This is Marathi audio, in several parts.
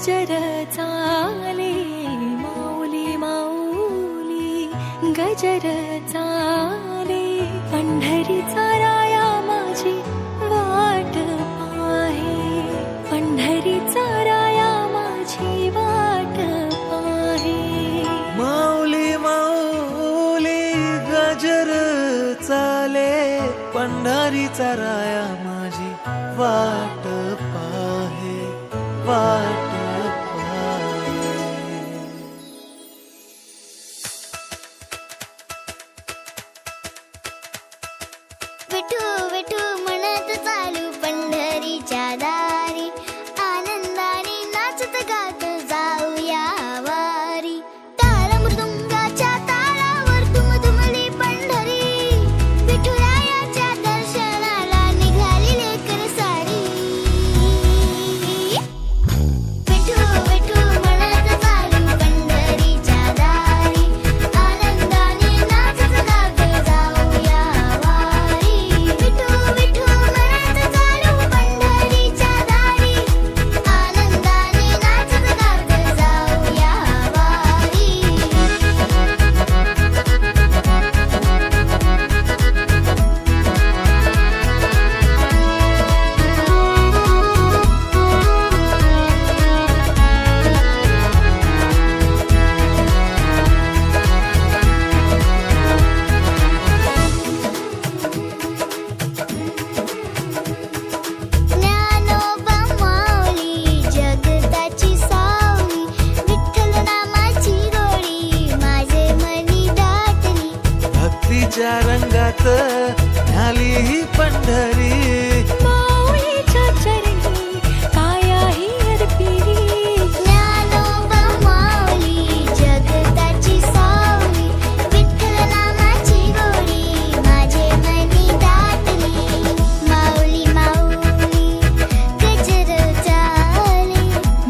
गजर चाले माऊली माऊली गजर चाले पंढरीचा राया माझी वाट पाहे पंढरीचा राया माझी वाट पाहे माऊली माऊली गजर चाले पंढरीचा राया माझी वाट पाहे वाट पाहे विठू विठू म्हणत चालू पंढरीच्या दारी आनंदाने नाचत गात जाऊया वारी ताल मृदुंगाच्या तालावर दुमदुमली पंढरी विठुरायाच्या दर्शनाला निघाली लेकर सारी विठू विठू म्हणत चालू पंढरीच्या दारी आनंदाने नाचत गात जाऊया वारी विठू विठू म्हणत चालू पंढरीच्या दारी आनंदाने नाचत गात जाऊया वारी ज्ञानोबा माऊली जगताची सावली विठ्ठल नामाची गोडी माझे मनी दाटली भक्तीच्या रंगात न्याली ही पंढरी माऊलीच्या चरणी कायाही अर्पिली ज्ञानोबा माऊली जगताची सावली विठ्ठल नामाची गोडी माझे मनी दाटली माऊली माऊली गजर चाले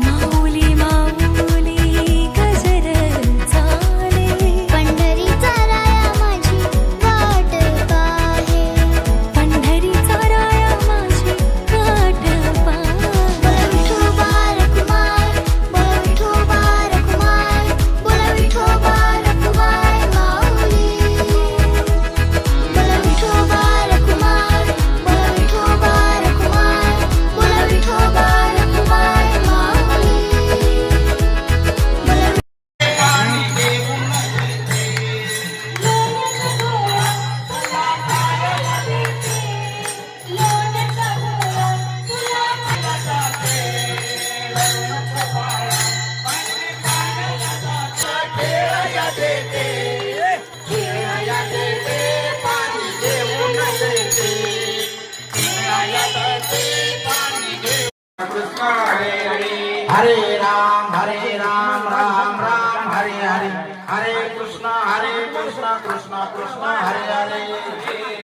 माऊली माऊली गजर चाले पंढरीचा राया माझी वाट पाहे पंढरीचा राया माझी वाट पाहे बोला विठोबा रखुमाय बोला विठोबा रखुमाय माऊली बोला विठोबा रखुमाय बोला विठोबा रखुमाय बोला विठोबा रखुमाय माऊली हरे राम राम राम हरे हरे हरे कृष्ण कृष्ण कृष्ण हरे हरे